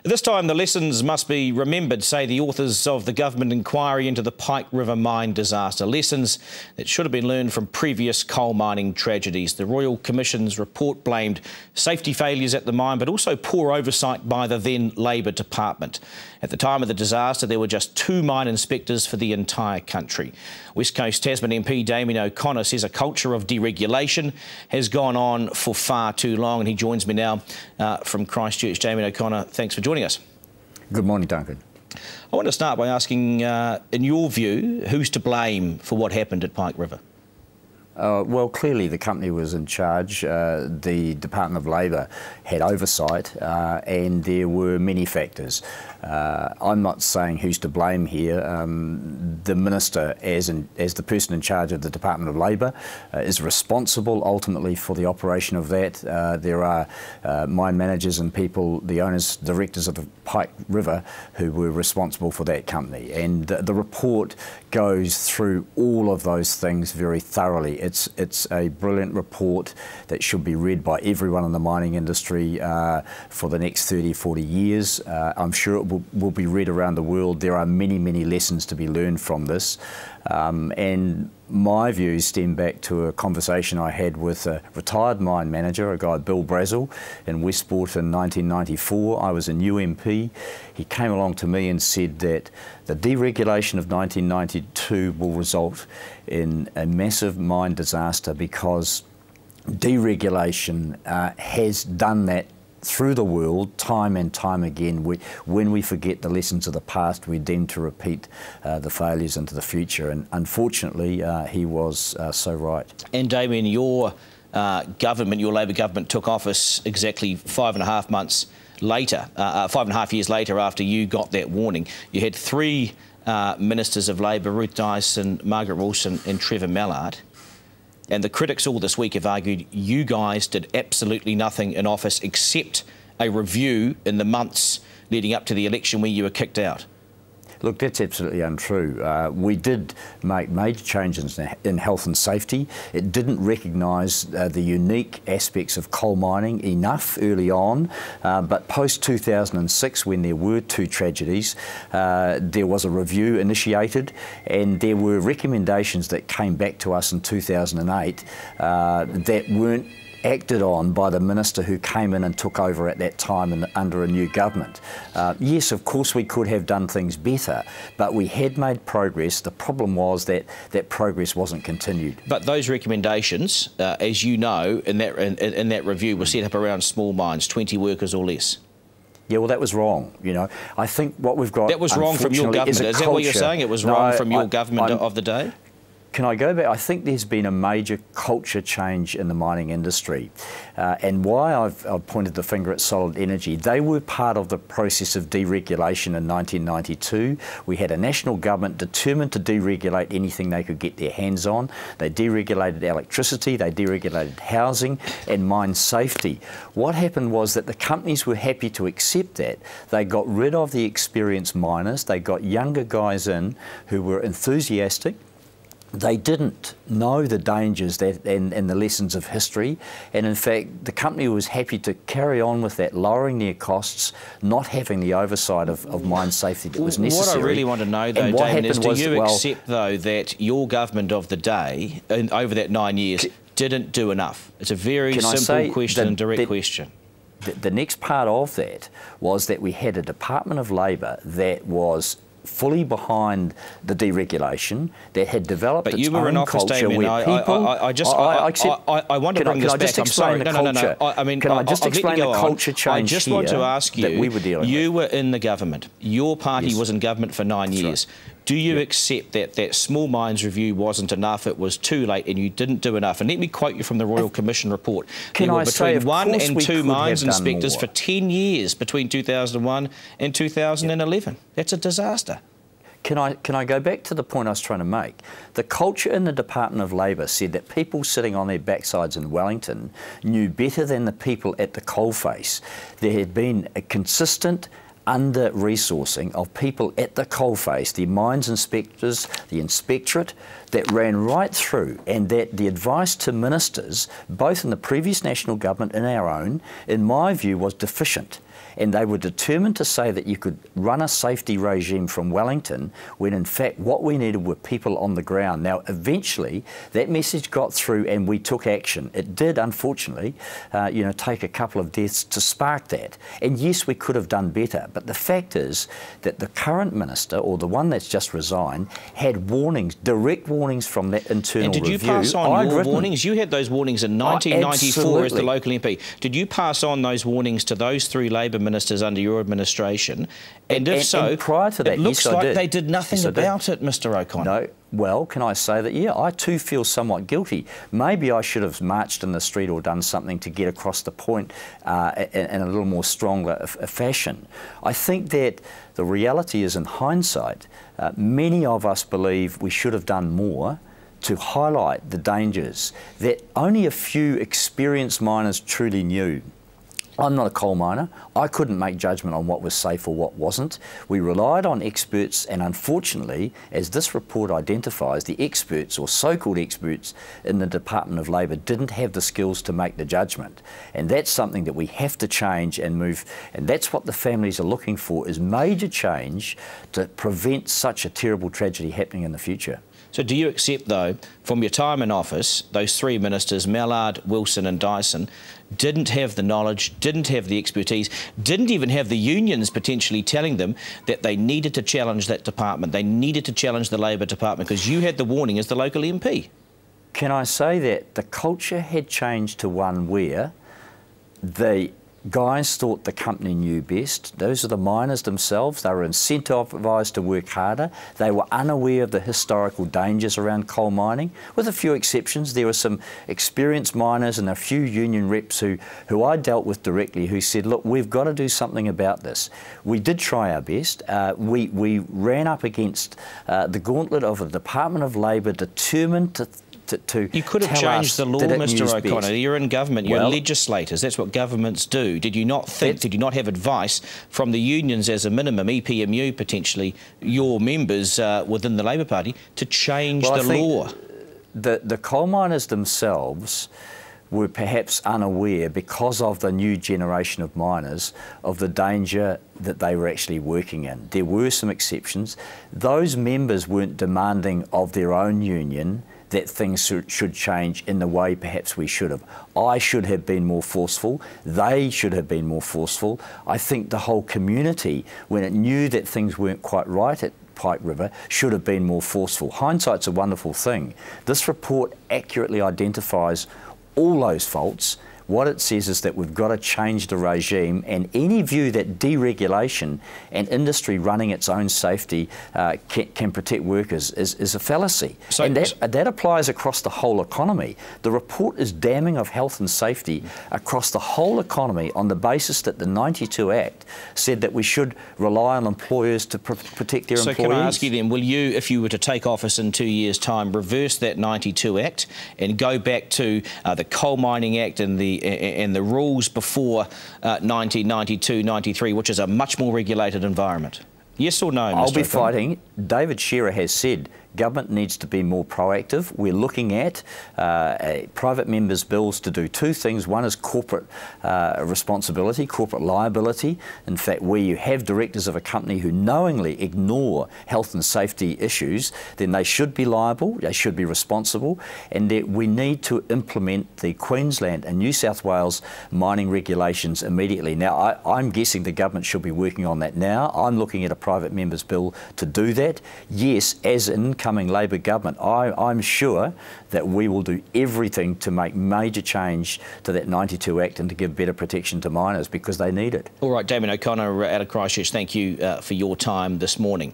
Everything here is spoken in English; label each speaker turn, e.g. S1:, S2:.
S1: This time the lessons must be remembered, say the authors of the government inquiry into the Pike River Mine Disaster. Lessons that should have been learned from previous coal mining tragedies. The Royal Commission's report blamed safety failures at the mine, but also poor oversight by the then Labor Department. At the time of the disaster, there were just 2 mine inspectors for the entire country. West Coast Tasman MP Damien O'Connor says a culture of deregulation has gone on for far too long, and he joins me now from Christchurch. Damien O'Connor, thanks for joining us.
S2: Good morning, Duncan.
S1: I want to start by asking, in your view, who's to blame for what happened at Pike River?
S2: Well, clearly the company was in charge. The Department of Labor had oversight, and there were many factors. I'm not saying who's to blame here. The Minister, as the person in charge of the Department of Labor, is responsible ultimately for the operation of that. There are mine managers and people, the owners, directors of the Pike River, who were responsible for that company. And the report goes through all of those things very thoroughly. It's a brilliant report that should be read by everyone in the mining industry for the next 30, 40 years. I'm sure it will be read around the world. There are many, many lessons to be learned from this. And my views stem back to a conversation I had with a retired mine manager, a guy, Bill Brazel, in Westport in 1994. I was a new MP. He came along to me and said that the deregulation of 1992 will result in a massive mine disaster because deregulation has done that through the world time and time again. When we forget the lessons of the past, we tend to repeat the failures into the future, and unfortunately he was so right.
S1: And Damien, your government, your Labor government, took office exactly 5.5 months later, 5.5 years later after you got that warning. You had 3 ministers of Labor, Ruth Dyson, Margaret Wilson and Trevor Mallard. And the critics all this week have argued you guys did absolutely nothing in office except a review in the months leading up to the election where you were kicked out.
S2: Look, that's absolutely untrue. We did make major changes in health and safety. It didn't recognise the unique aspects of coal mining enough early on, but post-2006, when there were 2 tragedies, there was a review initiated, and there were recommendations that came back to us in 2008 that weren't acted on by the minister who came in and took over at that time under a new government. Yes, of course we could have done things better, but we had made progress. The problem was that that progress wasn't continued.
S1: But those recommendations, as you know, in that review were set up around small mines, 20 workers or less.
S2: Yeah, well, that was wrong. You know, I think what we've got.
S1: That was wrong from your government. Is that what you're saying? It was wrong from your government of the day?
S2: Can I go back? I think there's been a major culture change in the mining industry. And why I've pointed the finger at Solid Energy, they were part of the process of deregulation in 1992. We had a national government determined to deregulate anything they could get their hands on. They deregulated electricity, they deregulated housing and mine safety. What happened was that the companies were happy to accept that. They got rid of the experienced miners, they got younger guys in who were enthusiastic. They didn't know the dangers and the lessons of history, and in fact the company was happy to carry on with that, lowering their costs, not having the oversight of mine safety that was necessary.
S1: What I really want to know though, Damien, is do you accept though that your government of the day, over that 9 years, didn't do enough? It's a very simple question and direct question.
S2: The next part of that was that we had a Department of Labor that was fully behind the deregulation, that had developed its own culture where people...
S1: I want to bring this back. I'm sorry. No. I mean,
S2: can I just explain the culture change?
S1: I just want to ask you,
S2: we were dealing
S1: you were in the government. Your party was in government for 9 years.
S2: Right.
S1: Do you accept that small mines review wasn't enough, it was too late and you didn't do enough? And let me quote you from the Royal Commission report. There were between 1 and 2 mines inspectors for 10 years between 2001 and 2011. That's a disaster.
S2: Can I go back to the point I was trying to make? The culture in the Department of Labor said that people sitting on their backsides in Wellington knew better than the people at the coalface. There had been a consistent under-resourcing of people at the coalface, the mines inspectors, the inspectorate, that ran right through, and that the advice to ministers, both in the previous national government and our own, in my view, was deficient. And they were determined to say that you could run a safety regime from Wellington when in fact what we needed were people on the ground. Now eventually that message got through and we took action. It did unfortunately take a couple of deaths to spark that. And yes, we could have done better, but the fact is that the current minister, or the one that's just resigned, had warnings, direct warnings from that internal review.
S1: And did you pass on your warnings? You had those warnings in 1994 as the local MP. Did you pass on those warnings to those three Labour ministers under your administration? And if so,
S2: prior to that,
S1: it looks
S2: yes,
S1: like they did nothing about it, Mr O'Connor.
S2: No. Well, can I say that, yeah, I too feel somewhat guilty. Maybe I should have marched in the street or done something to get across the point in a little more stronger fashion. I think that the reality is, in hindsight, many of us believe we should have done more to highlight the dangers that only a few experienced miners truly knew. I'm not a coal miner. I couldn't make judgment on what was safe or what wasn't. We relied on experts, and unfortunately, as this report identifies, the experts, or so-called experts, in the Department of Labour didn't have the skills to make the judgment. And that's something that we have to change and move, and that's what the families are looking for, is major change to prevent such a terrible tragedy happening in the future.
S1: So do you accept, though, from your time in office, those three ministers, Mallard, Wilson and Dyson, didn't have the knowledge, didn't have the expertise, didn't even have the unions potentially telling them that they needed to challenge that department, they needed to challenge the Labour department, because you had the warning as the local MP?
S2: Can I say that the culture had changed to one where the guys thought the company knew best. Those are the miners themselves. They were incentivised to work harder. They were unaware of the historical dangers around coal mining. With a few exceptions, there were some experienced miners and a few union reps who I dealt with directly who said, look, we've got to do something about this. We did try our best. We ran up against the gauntlet of a Department of Labour determined to
S1: you could have changed the law, Mr O'Connor. You're in government, you're legislators, that's what governments do. Did you not think, did you not have advice from the unions as a minimum, EPMU potentially, your members within the Labour Party, to change the law?
S2: The coal miners themselves were perhaps unaware, because of the new generation of miners, of the danger that they were actually working in. There were some exceptions. Those members weren't demanding of their own union that things should change in the way perhaps we should have. I should have been more forceful. They should have been more forceful. I think the whole community, when it knew that things weren't quite right at Pike River, should have been more forceful. Hindsight's a wonderful thing. This report accurately identifies all those faults. What it says is that we've got to change the regime, and any view that deregulation and industry running its own safety can protect workers is a fallacy. So, and that applies across the whole economy. The report is damning of health and safety across the whole economy on the basis that the 92 Act said that we should rely on employers to protect their employees.
S1: So can I ask you then, will you, if you were to take office in 2 years' time, reverse that 92 Act and go back to the Coal Mining Act and the rules before 1992-93, which is a much more regulated environment? Yes or no, Mr.
S2: I'll be fighting. David Shearer has said government needs to be more proactive. We're looking at private members' bills to do two things. One is corporate responsibility, corporate liability. In fact, where you have directors of a company who knowingly ignore health and safety issues, then they should be liable, they should be responsible, and that we need to implement the Queensland and New South Wales mining regulations immediately. Now, I'm guessing the government should be working on that now. I'm looking at a private member's bill to do that. Yes, as an incoming Labor government, I'm sure that we will do everything to make major change to that 92 Act and to give better protection to miners, because they need it.
S1: All right, Damien O'Connor out of Christchurch, thank you for your time this morning.